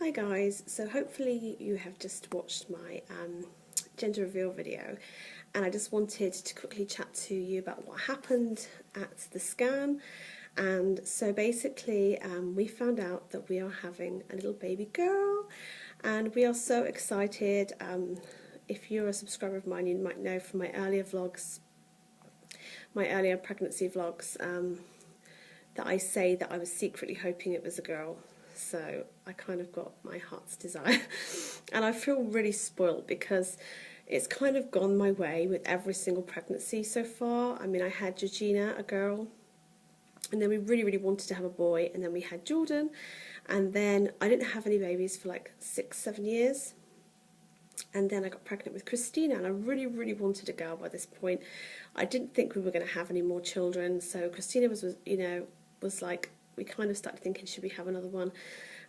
Hi guys, so hopefully you have just watched my gender reveal video, and I just wanted to quickly chat to you about what happened at the scan. And so basically we found out that we are having a little baby girl, and we are so excited. If you're a subscriber of mine, you might know from my earlier vlogs, my earlier pregnancy vlogs, that I say that I was secretly hoping it was a girl. So I kind of got my heart's desire. And I feel really spoilt because it's kind of gone my way with every single pregnancy so far. I mean, I had Georgina, a girl, and then we really wanted to have a boy, and then we had Jordan, and then I didn't have any babies for like 6-7 years. And then I got pregnant with Christina, and I really wanted a girl by this point. I didn't think we were going to have any more children, so Christina was like, we kind of started thinking, should we have another one?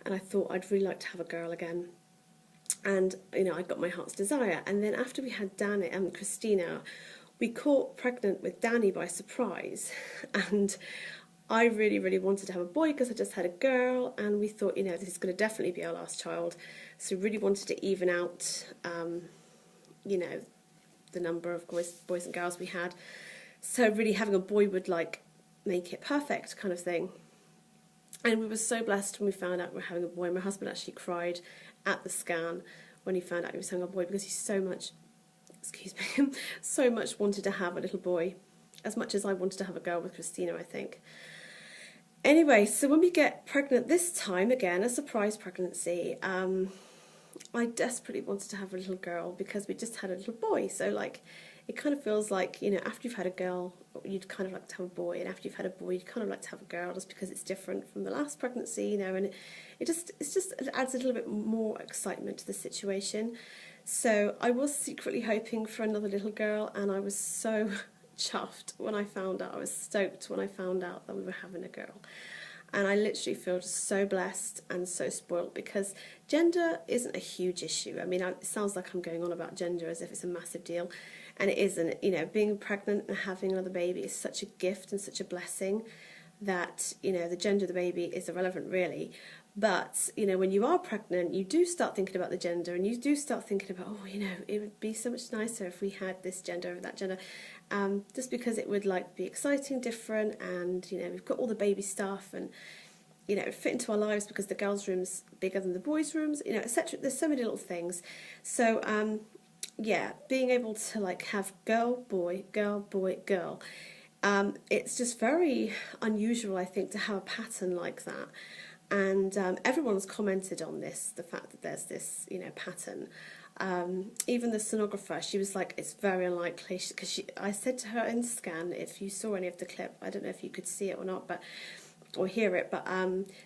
And I thought I'd really like to have a girl again. And, I got my heart's desire. And then after we had Danny and Christina, we caught pregnant with Danny by surprise. And I really wanted to have a boy because I just had a girl, and we thought, this is going to definitely be our last child. So we really wanted to even out, the number of boys and girls we had. So really having a boy would make it perfect, kind of thing. And we were so blessed when we found out we were having a boy. My husband actually cried at the scan when he found out he was having a boy, because he so much wanted to have a little boy, as much as I wanted to have a girl with Christina, I think. Anyway, so when we get pregnant this time, again, a surprise pregnancy, I desperately wanted to have a little girl because we just had a little boy. So it kind of feels like, after you've had a girl, you'd kind of like to have a boy, and after you've had a boy, you'd kind of like to have a girl, just because it's different from the last pregnancy, and it adds a little bit more excitement to the situation. So I was secretly hoping for another little girl, and I was so chuffed when I found out. I was stoked when I found out that we were having a girl. And I literally feel just so blessed and so spoiled, because gender isn't a huge issue. I mean, it sounds like I'm going on about gender as if it's a massive deal, and it isn't. Being pregnant and having another baby is such a gift and such a blessing that, the gender of the baby is irrelevant, really. But, when you are pregnant, you do start thinking about the gender, and you do start thinking about, it would be so much nicer if we had this gender over that gender, just because it would be exciting, different, and, we've got all the baby stuff, and, it fit into our lives because the girls' room's bigger than the boys' rooms, etc. There's so many little things. So, being able to have girl, boy, girl, it's just very unusual, I think, to have a pattern like that. And everyone's commented on this, the fact that there's this, pattern. Even the sonographer, she was like, it's very unlikely, because I said to her in the scan, if you saw any of the clip, I don't know if you could see it or not, or hear it, but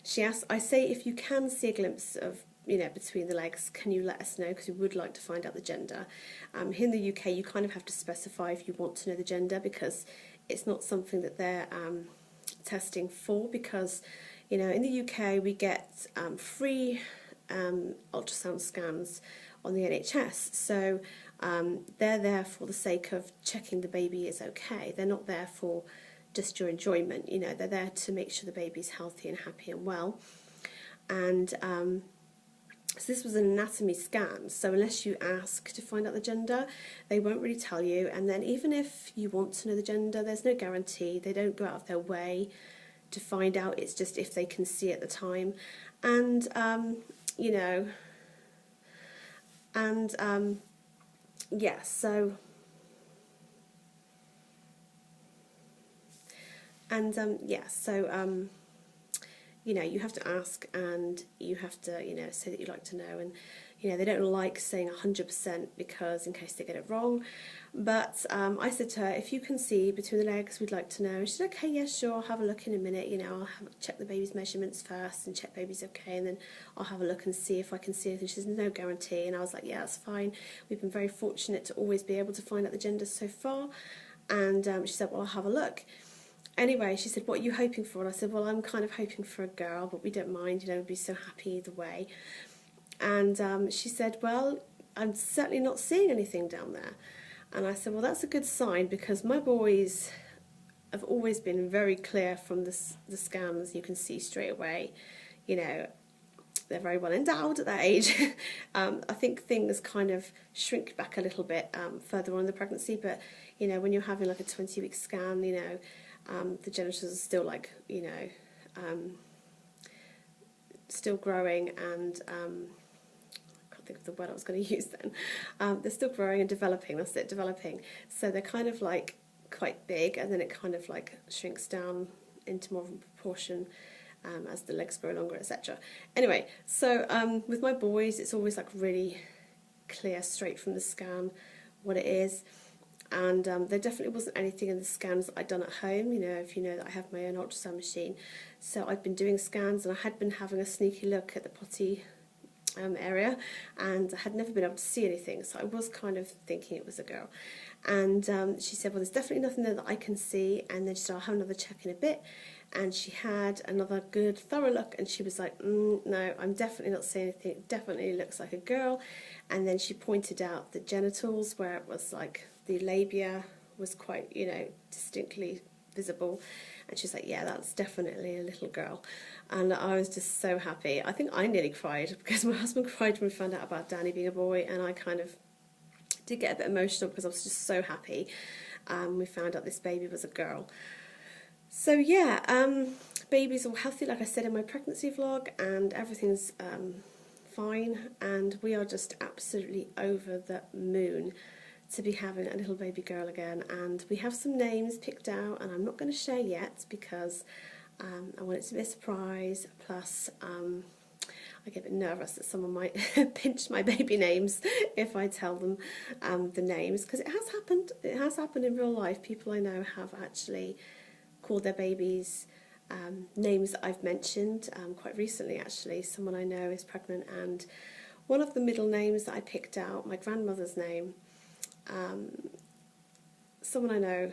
she asked, I say, if you can see a glimpse of, between the legs, can you let us know, because we would like to find out the gender. In the UK, you kind of have to specify if you want to know the gender, because it's not something that they're testing for, because in the UK we get free ultrasound scans on the NHS, so they're there for the sake of checking the baby is okay. They're not there for just your enjoyment, they're there to make sure the baby's healthy and happy and well. And so this was an anatomy scan, so unless you ask to find out the gender, they won't really tell you. And then even if you want to know the gender, there's no guarantee. They don't go out of their way to find out. It's just if they can see at the time. And you have to ask, and you have to, say that you'd like to know, and, they don't like saying 100% because in case they get it wrong. But I said to her, if you can see between the legs, we'd like to know. And she said, okay, yeah, sure, I'll have a look in a minute, I'll check the baby's measurements first and check baby's okay, and then I'll have a look and see if I can see anything. She says, no guarantee. And I was like, yeah, that's fine. We've been very fortunate to always be able to find out the gender so far. And she said, well, I'll have a look. Anyway, she said, what are you hoping for? And I said, well, I'm kind of hoping for a girl, but we don't mind, we'd be so happy either way. And she said, well, I'm certainly not seeing anything down there. And I said, well, that's a good sign, because my boys have always been very clear from the scans. You can see straight away, they're very well endowed at that age. I think things kind of shrink back a little bit further on in the pregnancy, but you know, when you're having like a 20-week scan, you know, the genitals are still like, you know, still growing, and I can't think of the word I was going to use then. They're still growing and developing. That's it, developing. So they're kind of like quite big, and then it kind of like shrinks down into more of a proportion as the legs grow longer, etc. Anyway, so with my boys, it's always like really clear straight from the scan what it is. And there definitely wasn't anything in the scans that I'd done at home. You know, if you know that I have my own ultrasound machine, so I'd been doing scans, and I had been having a sneaky look at the potty area, and I had never been able to see anything, so I was kind of thinking it was a girl. And she said, well, there's definitely nothing there that I can see. And then she said, I'll have another check in a bit. And she had another good thorough look, and she was like, no, I'm definitely not seeing anything, it definitely looks like a girl. And then she pointed out the genitals, where it was like the labia was quite, you know, distinctly visible. And she's like, yeah, that's definitely a little girl. And I was just so happy. I think I nearly cried, because my husband cried when we found out about Danny being a boy, and I kind of did get a bit emotional because I was just so happy we found out this baby was a girl. So yeah, baby's all healthy, like I said in my pregnancy vlog, and everything's fine, and we are just absolutely over the moon to be having a little baby girl again. And we have some names picked out, and I'm not going to share yet because I want it to be a surprise. Plus I get a bit nervous that someone might pinch my baby names if I tell them the names, because it has happened in real life. People I know have actually called their babies names that I've mentioned quite recently. Actually, someone I know is pregnant, and one of the middle names that I picked out, my grandmother's name, someone I know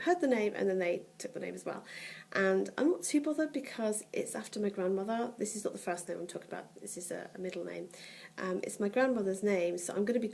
heard the name, and then they took the name as well. And I'm not too bothered because it's after my grandmother. This is not the first name I'm talking about, this is a middle name. It's my grandmother's name, so I'm going to be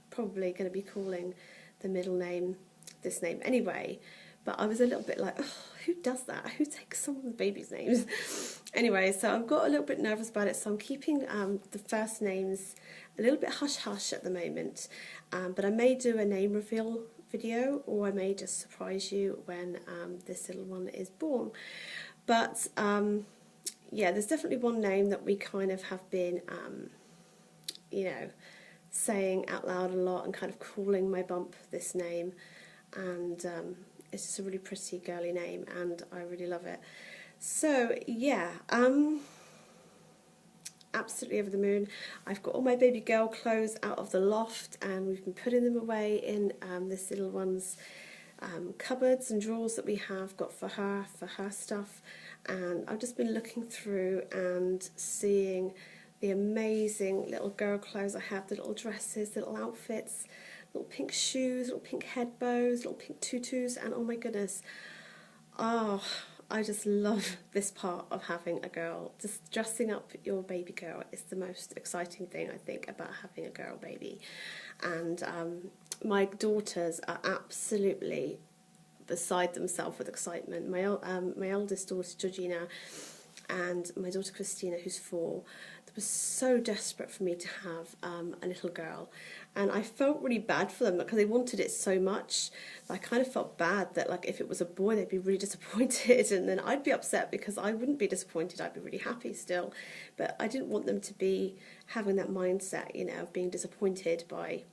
probably going to be calling the middle name this name anyway. But I was a little bit like, oh, who does that? Who takes someone's baby's names? Anyway, so I've got a little bit nervous about it, so I'm keeping the first names a little bit hush-hush at the moment. But I may do a name reveal video, or I may just surprise you when this little one is born. But yeah, there's definitely one name that we kind of have been, you know, saying out loud a lot, and kind of calling my bump this name. And it's just a really pretty girly name, and I really love it. So yeah, absolutely over the moon. I've got all my baby girl clothes out of the loft, and we've been putting them away in this little one's cupboards and drawers that we have got for her stuff. And I've just been looking through and seeing the amazing little girl clothes I have, the little dresses, the little outfits, little pink shoes, little pink head bows, little pink tutus, and oh my goodness, oh, I just love this part of having a girl. Just dressing up your baby girl is the most exciting thing, I think, about having a girl baby. And my daughters are absolutely beside themselves with excitement. My eldest daughter, Georgina, and my daughter Christina, who's 4, they were so desperate for me to have a little girl, and I felt really bad for them because they wanted it so much. I kind of felt bad that, like, if it was a boy they'd be really disappointed, and then I'd be upset because I wouldn't be disappointed, I'd be really happy still. But I didn't want them to be having that mindset, you know, of being disappointed by,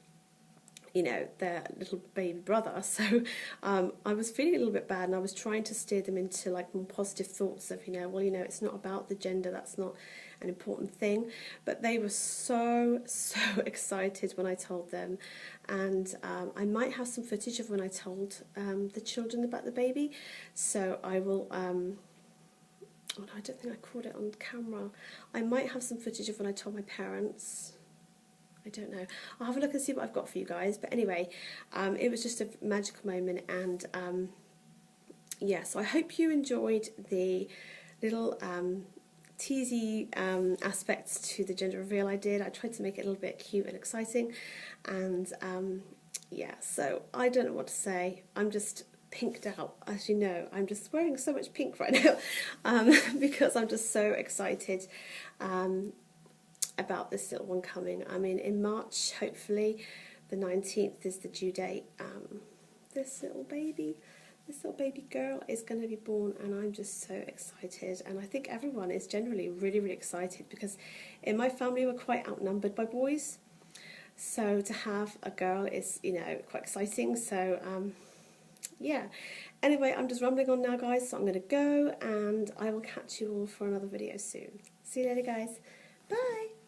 you know, their little baby brother. So I was feeling a little bit bad, and I was trying to steer them into like more positive thoughts of, you know, well, you know, it's not about the gender, that's not an important thing. But they were so excited when I told them, and I might have some footage of when I told the children about the baby, so I will oh no, I don't think I caught it on camera. I might have some footage of when I told my parents. I don't know. I'll have a look and see what I've got for you guys. But anyway, it was just a magical moment, and yeah, so I hope you enjoyed the little teasy aspects to the gender reveal I did. I tried to make it a little bit cute and exciting, and yeah, so I don't know what to say. I'm just pinked out. As you know, I'm just wearing so much pink right now because I'm just so excited about this little one coming. I mean, in March, hopefully, the 19th is the due date. This little baby girl is going to be born, and I'm just so excited. And I think everyone is generally really, really excited because in my family we're quite outnumbered by boys. So to have a girl is, you know, quite exciting. So yeah. Anyway, I'm just rambling on now, guys, so I'm going to go, and I will catch you all for another video soon. See you later, guys. Bye.